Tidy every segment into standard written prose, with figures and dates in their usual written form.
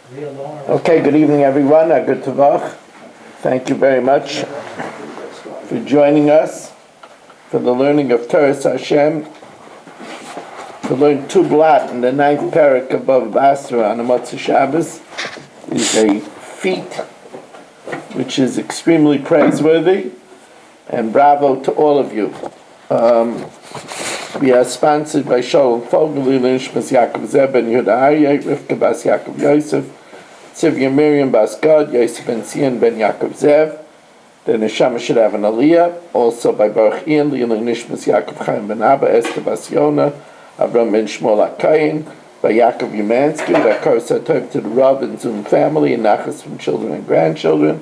Okay, good evening everyone. Good Tavach. Thank you very much for joining us for the learning of Torah Hashem. To learn two blat in the ninth parak of Bava Basra on a Motzei Shabbos is a feat which is extremely praiseworthy, and bravo to all of you. We are sponsored by Shalom Fogel, Nishmas Yaakov Zeb ben Yehuda Aryeh, Rivka Bas Yaakov Yosef, Tzivya Miriam Bas Gad, Yosef ben Sion ben Yaakov Zev. The Neshama should have an Aliyah. Also by Baruch Ian, Lila Nishmas Yaakov Chaim ben Abba, Esther Bas Yona, Avram ben Shmuel HaKayin, by Yaakov Yumansky, by Korsa Tov to the Rav and Zoom family, and Nachas from children and grandchildren,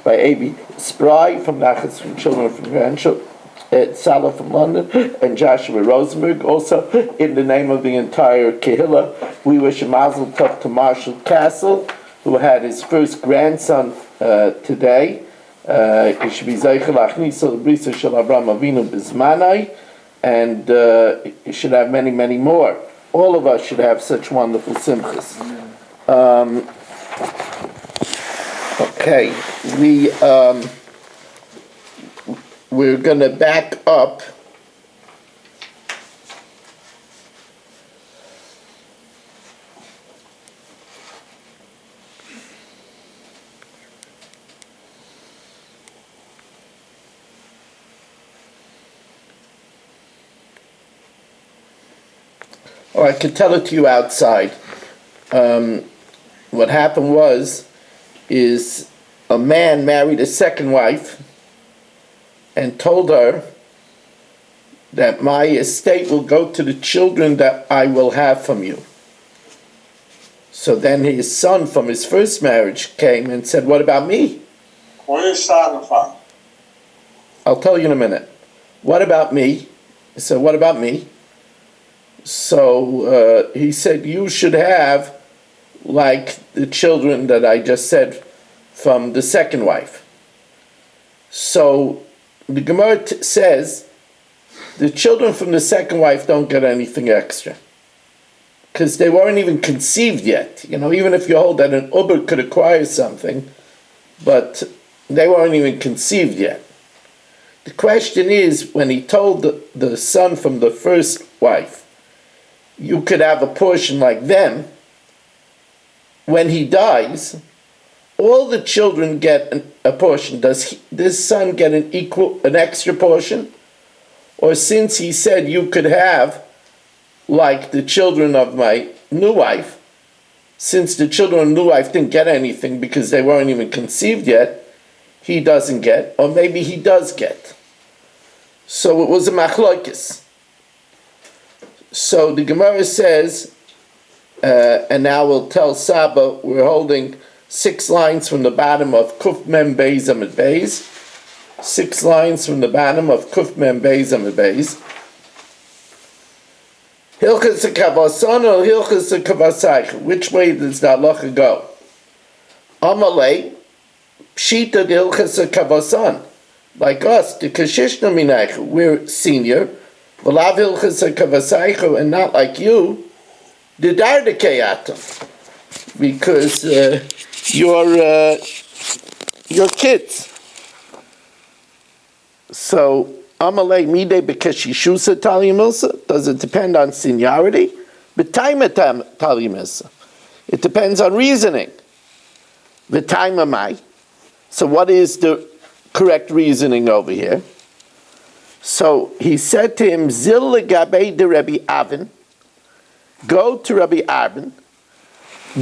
by A.B. Spry from Nachas from children and grandchildren, Salah from London, and Joshua Rosenberg. Also, in the name of the entire Kehillah, we wish a mazel tov to Marshall Castle, who had his first grandson today. It should be Zeichel Achnisa L'Brisa Shel Avram Avinu Bizmanai, and it should have many, many more. All of us should have such wonderful simchas. Okay, we're going to back up. Or I could tell it to you outside. What happened is a man married a second wife and told her that my estate will go to the children that I will have from you. So then his son from his first marriage came and said, "What about me?" Where's son from? I'll tell you in a minute. What about me? He said, "What about me?" So he said, "You should have like the children that I just said from the second wife." So the Gemara says the children from the second wife don't get anything extra because they weren't even conceived yet. You know, even if you hold that an Uber could acquire something, but they weren't even conceived yet. The question is, when he told the son from the first wife, you could have a portion like them, when he dies, all the children get a portion. Does this son get an extra portion? Or since he said you could have like the children of my new wife, since the children of new wife didn't get anything because they weren't even conceived yet, he doesn't get, or maybe he does get. So it was a machlokes. So the Gemara says, and now we'll tell Saba, we're holding 6 lines from the bottom of Kuf Mem Beis Amid Beis. 6 lines from the bottom of Kuf Mem Beis Amid Beis. Hilchas Kavason or Hilchas Kavasayich? Which way does the halacha go? Amalei, Pshita Hilchas Kavason. Like us, the Kashishna Minayich, we're senior. V'lav Hilchas Kavasayich, and not like you, the Dardekeyatam. Because your kids. So Amalei Mide Bekeshishusa Taliyamilsa. Does it depend on seniority? B'taima Taliyamilsa. It depends on reasoning. B'taima Mai. So what is the correct reasoning over here? So he said to him, Zil legabei de Rabbi Avin. Go to Rabbi Avin.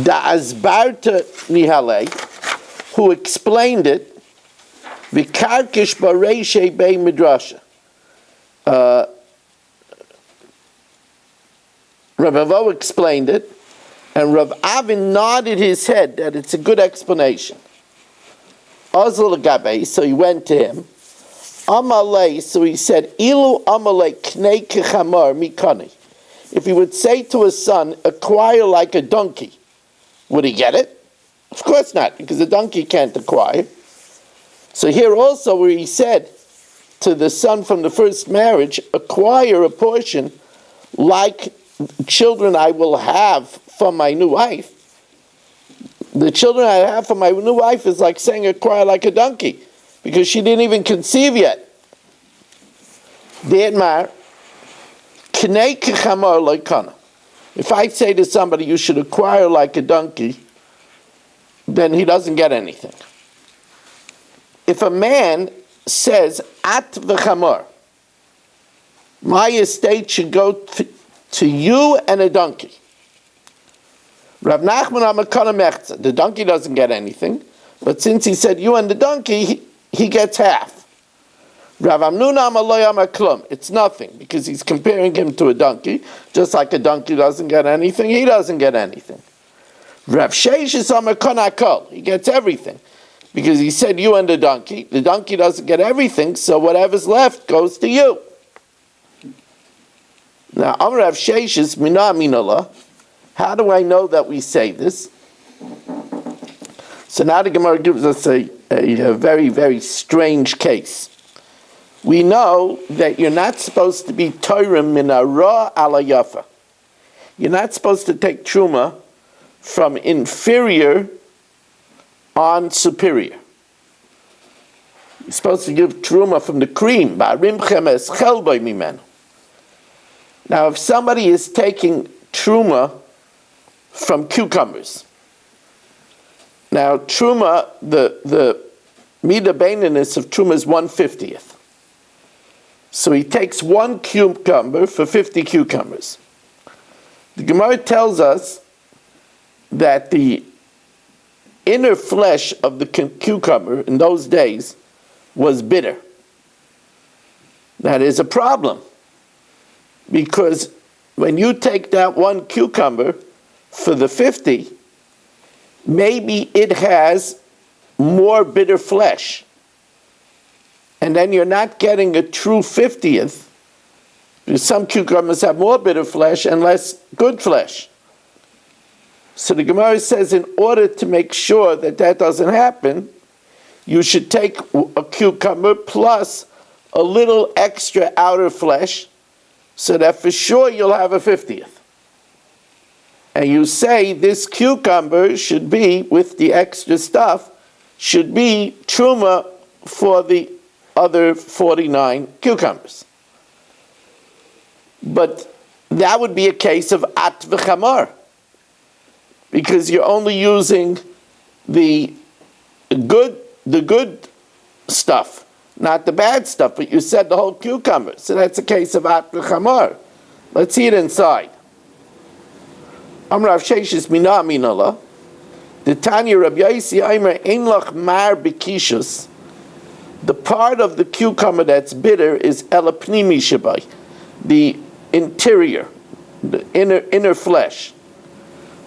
Da Azbarta Nihalei, who explained it, Vikarkish Bareshe Bei Midrasha. Rav Avo explained it, and Rav Avin nodded his head that it's a good explanation. Azul Gabe, so he went to him. Amalei, so he said, Ilu Amalei Knei Kechamar Mikani. If he would say to his son, acquire like a donkey, would he get it? Of course not, because a donkey can't acquire. So here also where he said to the son from the first marriage, acquire a portion like children I will have from my new wife, the children I have from my new wife is like saying acquire like a donkey, because she didn't even conceive yet. If I say to somebody, you should acquire like a donkey, then he doesn't get anything. If a man says, at v'chamor, my estate should go to you and a donkey. Rav Nachman Amakana Mechza, the donkey doesn't get anything, but since he said you and the donkey, he gets half. Rav Amnuna Amaloy Amaklum, it's nothing, because he's comparing him to a donkey, just like a donkey doesn't get anything, he doesn't get anything. Rav Sheish is Amakana Kol, he gets everything, because he said you and the donkey doesn't get everything, so whatever's left goes to you. Now, Amar Rav Sheish is Mina Minallah. How do I know that we say this? So now the Gemara gives us a very, very strange case. We know that you're not supposed to be Torah min hara ala yafa. You're not supposed to take truma from inferior on superior. You're supposed to give truma from the cream. Now, if somebody is taking truma from cucumbers, now truma, the midah baininus of truma is 1/50th. So he takes one cucumber for 50 cucumbers. The Gemara tells us that the inner flesh of the cucumber in those days was bitter. That is a problem, because when you take that one cucumber for the 50, maybe it has more bitter flesh. And then you're not getting a true 50th, because some cucumbers have more bitter flesh and less good flesh. So the Gemara says in order to make sure that that doesn't happen, you should take a cucumber plus a little extra outer flesh, so that for sure you'll have a 50th. And you say this cucumber should be, with the extra stuff, should be truma for the other 49 cucumbers. But that would be a case of at v'chamar, because you're only using the good stuff, not the bad stuff, but you said the whole cucumber. So that's a case of at v'chamar. Let's see it inside. Amrav Sheshis Mina Minallah. The Tanya Rabbi Yaisi Aimer Ein Lach Mar Bekishus. The part of the cucumber that's bitter is elapnimi shabai, the interior, the inner flesh.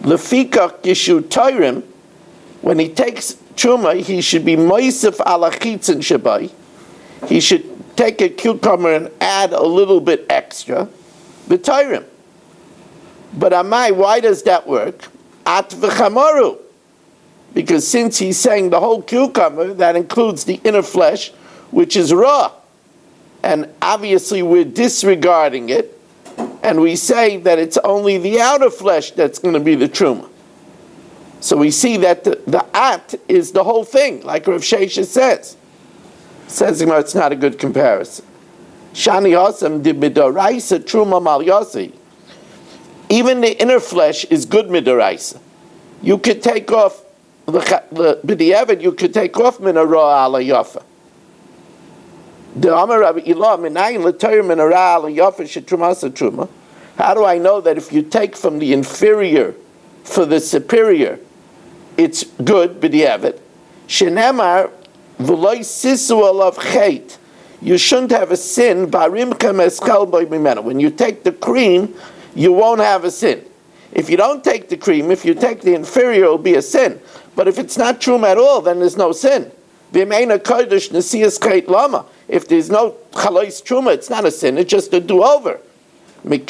Lefikach yishu tayrim, when he takes truma, he should be moisef alachitzin shabai. He should take a cucumber and add a little bit extra, b'tayrim. But Amai, why does that work? At v'chamaru. Because since he's saying the whole cucumber, that includes the inner flesh, which is raw. And obviously we're disregarding it, and we say that it's only the outer flesh that's going to be the truma. So we see that the at is the whole thing, like Rav Shesha says. Says it's not a good comparison. Shani Hasam did midoraisa truma mal yasi. Even the inner flesh is good midoraisa. You could take off b'diavad, you could take off min hara ala yafa. The Amar Rabbi Ilah minayin l'toyer min hara ala yafa shetrumasa truma. How do I know that if you take from the inferior for the superior, it's good b'diavad? Shenemar v'loy sisu alav chet. You shouldn't have a sin. Barimchem eskal boy mimena. When you take the cream, you won't have a sin. If you don't take the cream, if you take the inferior, it will be a sin. But if it's not truma at all, then there's no sin. If there's no chalois truma, it's not a sin, it's just a do-over. That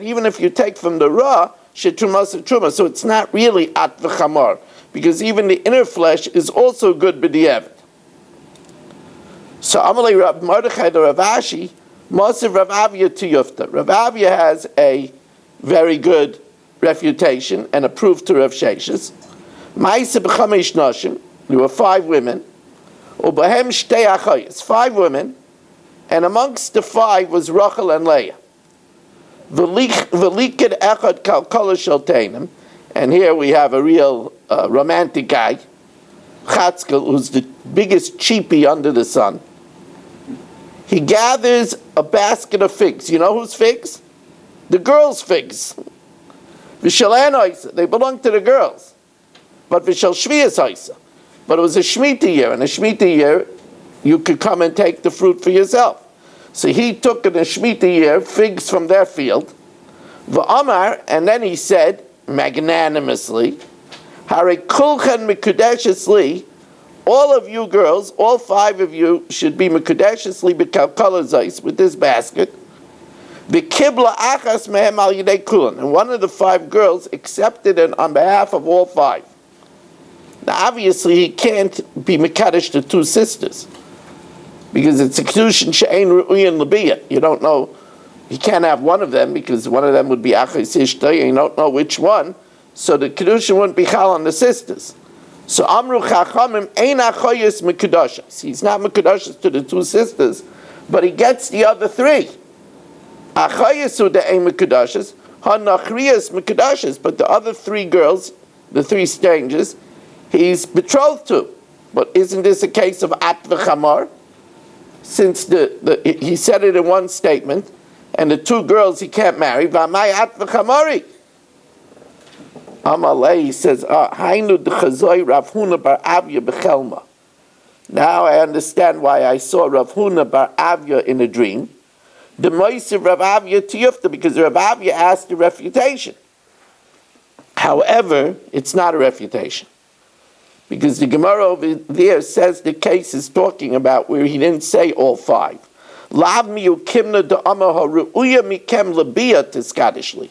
even if you take from the raw, truma, so it's not really at v'chamar, because even the inner flesh is also good b'diavad. So Amalei Rab Mordechai the Rav Ashi, Mosiv Rav Avia to Yufta. Rav Avia has a very good refutation and a proof to Rav Sheshes. Ma'aseh b'chamesh nashim, there were 5 women. Ubahem shtei achayis, 5 women, and amongst the 5 was Rachel and Leah. V'liked echad kalkala shalteinim, and here we have a real romantic guy, Chatzkel, who's the biggest cheapie under the sun. He gathers a basket of figs. You know whose figs? The girls' figs. V'shalen they belong to the girls. But v'shal shviyas oisa. But it was a Shemitah year, and a Shemitah year, you could come and take the fruit for yourself. So he took in a Shemitah year figs from their field, v'amar, and then he said, magnanimously, Hare kulchen mikudeshes li, all of you girls, all 5 of you should be mikudeshes li b'kalkala zais, with this basket. V'kibla achas mehem al yidei kulan, and one of the 5 girls accepted it on behalf of all 5. Now obviously he can't be mekadesh the 2 sisters, because it's a kedushin she'ein ru'uyin l'biyah. You don't know, you can't have one of them, because one of them would be achas ishta, and you don't know which one, so the kedushin wouldn't be chal on the sisters. So amru chachamim ein achoyes mekudashas. He's not mekudashas to the 2 sisters, but he gets the other 3. Achoyes hu de ein mekudashas, hanachriyas mekudashas, but the other 3 girls, the 3 strangers, he's betrothed to. But isn't this a case of at v'chamar? Since he said it in one statement, and the 2 girls he can't marry, v'amai at v'chamari. Amalei, he says, Hainu d'chazoi Rav Huna bar Avya b'chelma. Now I understand why I saw Rav Huna bar Avya in a dream. The Moisiv Rav Avya tiyufta, because Rav Avya asked a refutation. However, it's not a refutation, because the Gemara over there says the case is talking about where he didn't say all 5. Lav miyu kimna da'amaha ru'uya mikem labiyah tiskadishli.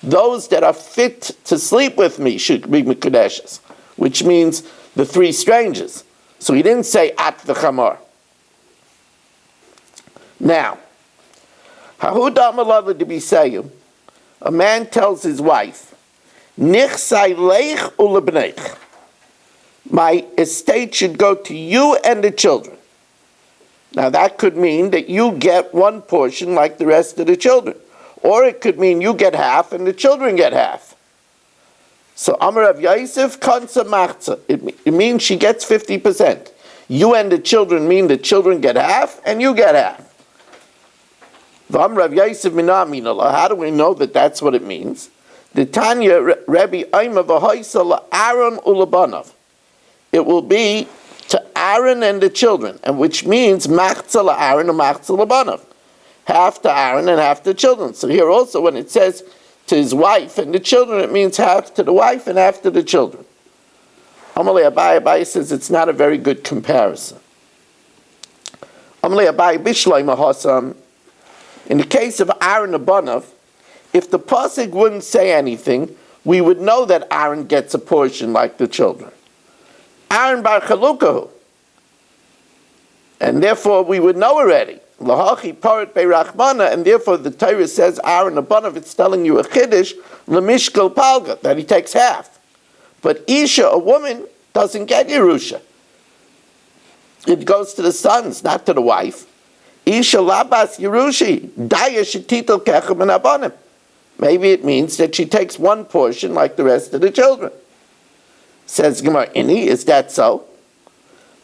Those that are fit to sleep with me should be Mekudeshes, which means the 3 strangers. So he didn't say at the chamar. Now, a man tells his wife, Nichsai leich ulebneich. My estate should go to you and the children. Now that could mean that you get 1 portion like the rest of the children. Or it could mean you get half and the children get half. So Amar Rav Yosef Kansa Machza. It means she gets 50%. You and the children mean the children get half and you get half. V'Amar Rav Yosef Minamin Allah. How do we know that that's what it means? The Tanya Rabbi Aima V'Hoysala Aaron Ulabanav. It will be to Aaron and the children, and which means Machza Aaron and Machza Labanav. Half to Aaron and half to the children. So here also when it says to his wife and the children, it means half to the wife and half to the children. Amalei Abai says it's not a very good comparison. Amalei Abai Bishlai Mahasam. In the case of Aaron Abanav, if the pasuk wouldn't say anything, we would know that Aaron gets a portion like the children. Aaron Bar Chalukahu. And therefore we would know already. Lahachi parat beirachmana, and therefore the Torah says Aaron Abanav, it's telling you a chiddush, lemishkel palga, that he takes half. But Isha, a woman, doesn't get Yerusha. It goes to the sons, not to the wife. Isha labas Yerushi, daya shetitel kechem and abanim. Maybe it means that she takes 1 portion like the rest of the children. Says Gemara, Ini, is that so?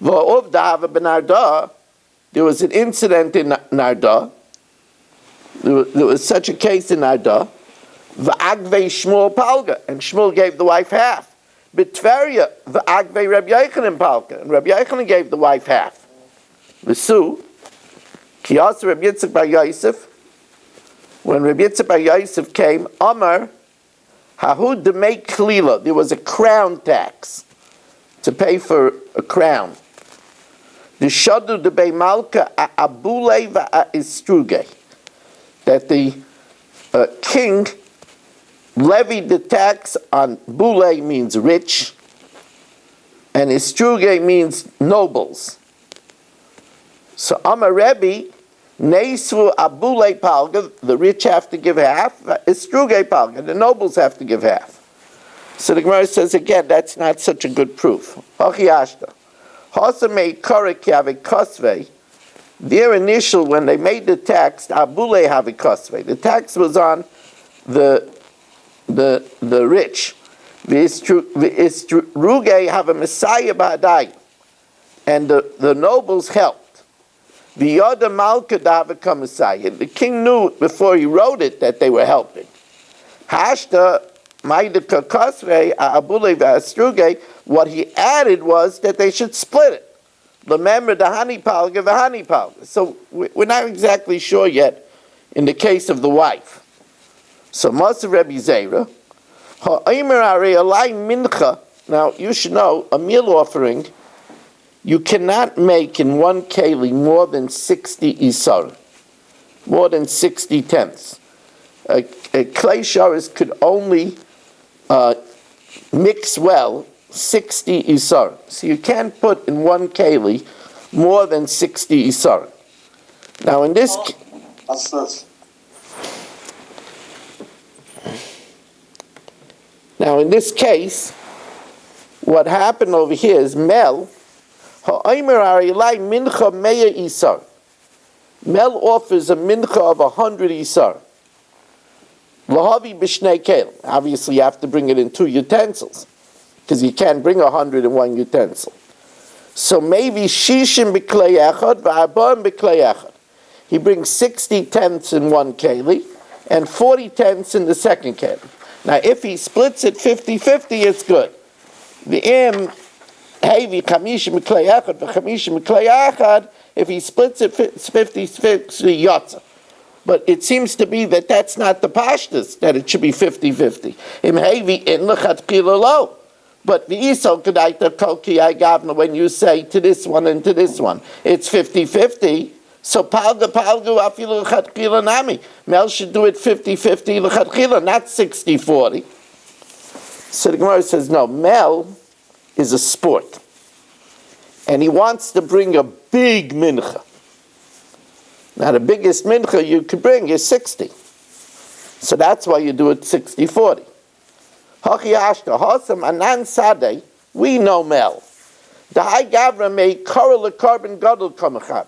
V'ov da'ava b'nardah. There was an incident in Nardah. There was such a case in Nardah. V'agvei Shmuel palga, and Shmuel gave the wife half. B'Tveria, v'agvei Rabbi Yochanan palga, and Rabbi Yochanan gave the wife half. V'su, kiyas Rabbi Yitzchak bar Yosef. When Rabbi Yitzchak bar Yosef came, Amar, Hahud demei klila, there was a crown tax to pay for a crown. The shadu de bei malka abule va'astruge, that the king levied the tax on bule means rich, and istruge means nobles. So Amar Rebbe, Neisru abule palga, the rich have to give half. Istruge palga, the nobles have to give half. So the Gemara says again, that's not such a good proof. Hachiashta. Hasamei korek yavikosve. Their initial, when they made the tax, abule havikosve. The tax was on the rich. V'istruge have a messiah ba'adai. And the nobles helped. V'yoda malka davika messiah. The king knew before he wrote it that they were helping. Hashta ma'idika kosve abule v'astruge. What he added was that they should split it. Remember the hani palga, the hani palga. So we're not exactly sure yet in the case of the wife. So Masa Rebbe Zera, ha'omer arei alai mincha. Now you should know a meal offering. You cannot make in one keli more than 60 isar, more than 60 tenths. A clay sharis could only mix well 60 isar. So you can't put in one keli more than 60 isar. Now in this case, what happened over here is Mel offers a mincha of 100 isar. Obviously you have to bring it in 2 utensils, because you can't bring 100 in 1 utensil. So maybe shishim b'klei echad v'arba'im b'klei echad. He brings 60 tenths in 1 keli and 40 tenths in the second keli. Now if he splits it 50-50, it's good. V'im hevi chamishim b'klei echad v'chamishim b'klei echad, if he splits it 50-50, yotza. But it seems to be that that's not the pashtus, that it should be 50-50. Im hevi in lechat lo. But the isol kedaita kolki gavna, when you say to this one and to this one, it's 50-50. So palga afilu lechatchila nami. Mel should do it 50-50 lechatchila, not 60-40. So the Gemara says no. Mel is a sport, and he wants to bring a big mincha. Now the biggest mincha you could bring is 60. So that's why you do it 60-40. We know Mel. The high gavra may korel a carbon gadol kamachab.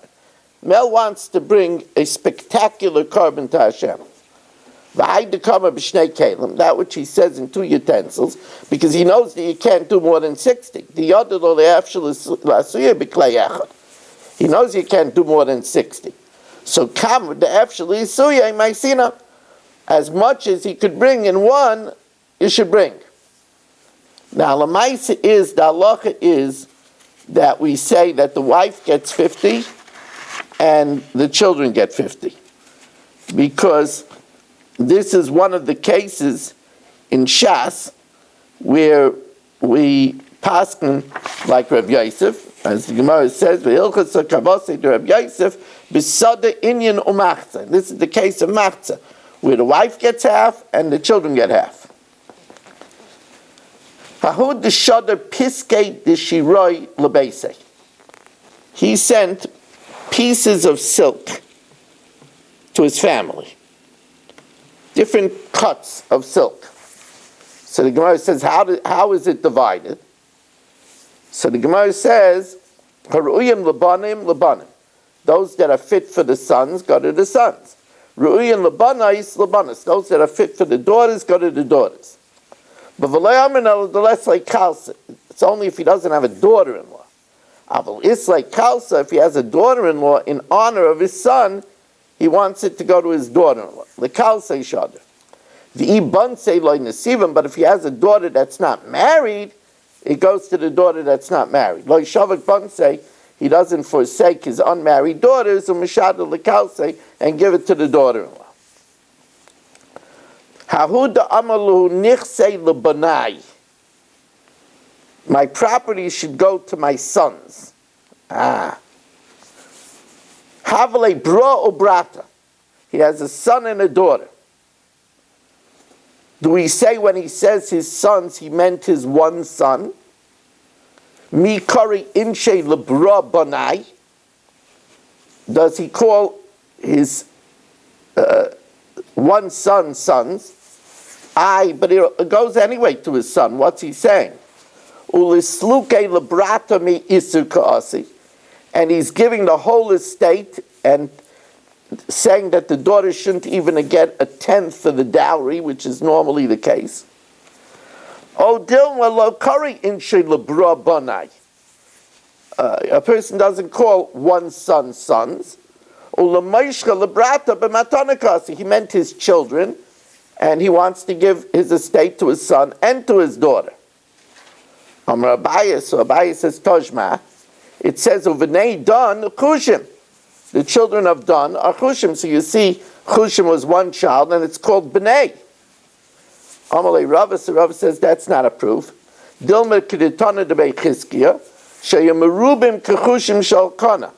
Mel wants to bring a spectacular carbon to Hashem. The high dekama b'shnei kelim, that which he says in 2 utensils, because he knows that you can't do more than 60. The other lo le'afshel l'asuya b'klei echad. He knows you can't do more than 60. So kam the afshel l'asuya ma'isina, as much as he could bring in 1. You should bring. Now, the halacha is that we say that the wife gets 50 and the children get 50. Because this is one of the cases in Shas where we paskin like Reb Yosef, as the Gemara says, "V'ilchas hakavosei to Reb Yosef b'sada inyan umachza." This is the case of machza, where the wife gets half and the children get half. He sent pieces of silk to his family, different cuts of silk. So the Gemara says, how is it divided? So the Gemara says, those that are fit for the sons go to the sons. Those that are fit for the daughters go to the daughters. But it's only if he doesn't have a daughter-in-law. It's like Kalsa, if he has a daughter-in-law in honor of his son, he wants it to go to his daughter-in-law. But if he has a daughter that's not married, it goes to the daughter that's not married. He doesn't forsake his unmarried daughters and give it to the daughter-in-law. My property should go to my sons. Havale bra o brata. He has a son and a daughter. Do we say when he says his sons, he meant his one son? Mi kari inshe lebra banai. Does he call his one son's sons, but it goes anyway to his son. What's he saying? And he's giving the whole estate and saying that the daughter shouldn't even get a tenth of the dowry, which is normally the case. A person doesn't call one son sons. He meant his children, and he wants to give his estate to his son and to his daughter. Amar Abaye, so Abaye says Tojma. It says Uvenei Dan Chushim. The children of Dan are Chushim. So you see, Chushim was one child, and it's called Bnei. Amalei Rava, so Rava says that's not a proof. Dilmer Keditana Debei Chizkiah, Sheyamerubim Kechushim Shalkana.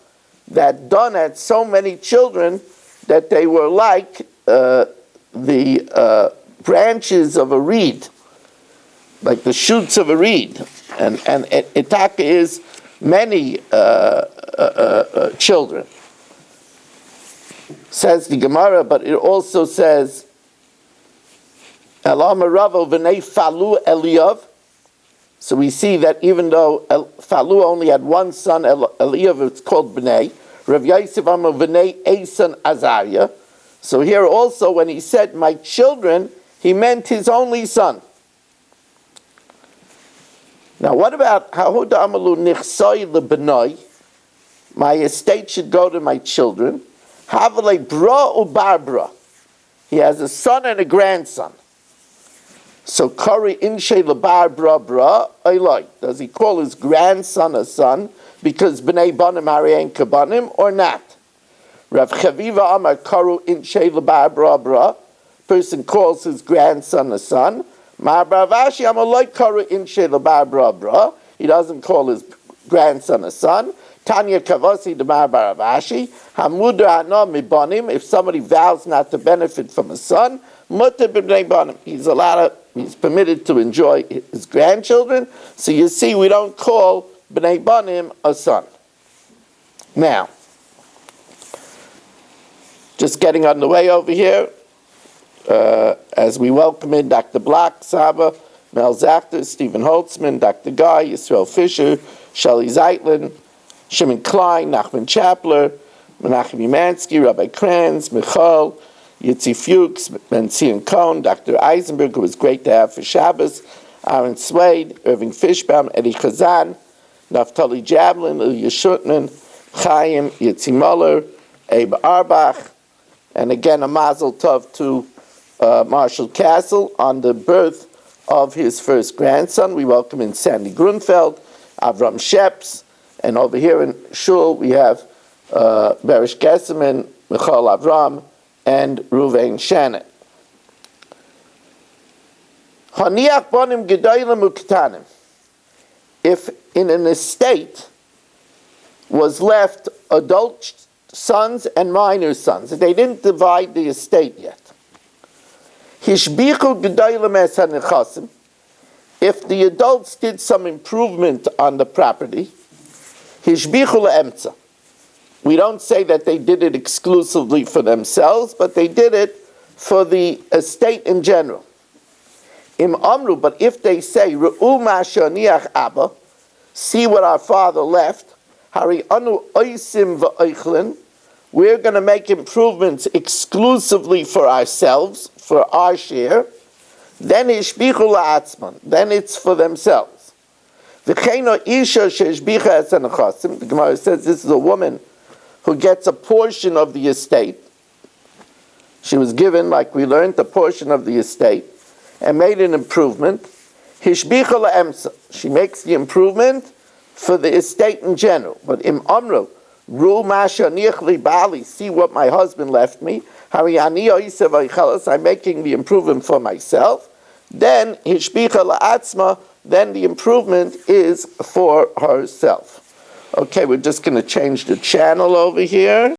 That Dan had so many children that they were like the branches of a reed, like the shoots of a reed. And Itaka is many children. Says the Gemara, but it also says, Elam Ravo v'nei Falu Eliyav. So we see that even though Falu only had one son, Eliyav, it's called Bnei. Rav Yosef Amar v'nei Eisan Azariah. So here also, when he said my children, he meant his only son. Now, what about Hahuda Amalu Nichsoi LeBenoi? My estate should go to my children. Havale Bra Ubarbra. He has a son and a grandson. So Kari Inshe LeBarbra Bra Eloi. Does he call his grandson a son because Bnei Banim Arien Kabanim or not? Rav Chaviva Amar Karu Inshe LeBarbra Bra. Person calls his grandson a son. He doesn't call his grandson a son. Tanya Kavasi de Baravashi. Hamuda Ano Mibanim. If somebody vows not to benefit from a son, he's permitted to enjoy his grandchildren. So you see, we don't call Bnei Banim a son. Now, just getting on the way over here. As we welcome in Dr. Block, Saba, Mel Zachter, Stephen Holtzman, Dr. Guy, Yisrael Fisher, Shelley Zeitlin, Shimon Klein, Nachman Chapler, Menachem Umansky, Rabbi Kranz, Michal, Yitzi Fuchs, Ben-Zion Cohn, Dr. Eisenberg, who was great to have for Shabbos, Aaron Swade, Irving Fishbaum, Eddie Chazan, Naftali Jablin, Ilya Shutman, Chaim, Yitzi Muller, Abe Arbach, and again a mazel tov to Marshall Castle on the birth of his first grandson. We welcome in Sandy Grunfeld, Avram Sheps, and over here in Shul we have Berish Gesseman, Michal Avram, and Ruvain Shannon. Haniach bonim gedolim uktanim. If in an estate was left adult sons and minor sons, they didn't divide the estate yet. Hishbichu gedolim es hanechasim. If the adults did some improvement on the property, hishbichu le'emtza. We don't say that they did it exclusively for themselves, but they did it for the estate in general. Im amru, but if they say, Re'u ma'ashaniach abba, see what our father left, hari anu oisim v'oichlin, we're going to make improvements exclusively for ourselves, for our share, then ishbichu la'atzman, then it's for themselves. V'cheino isha she'ishbicha es hanechasim, the Gemara says this is a woman who gets a portion of the estate. She was given, like we learned, a portion of the estate and made an improvement. Hishbicha la'emsa, she makes the improvement for the estate in general. But im amru, ru masha nichli bali, see what my husband left me. I'm making the improvement for myself. Then hishbicha la'atzma, then the improvement is for herself. Okay, we're just going to change the channel over here.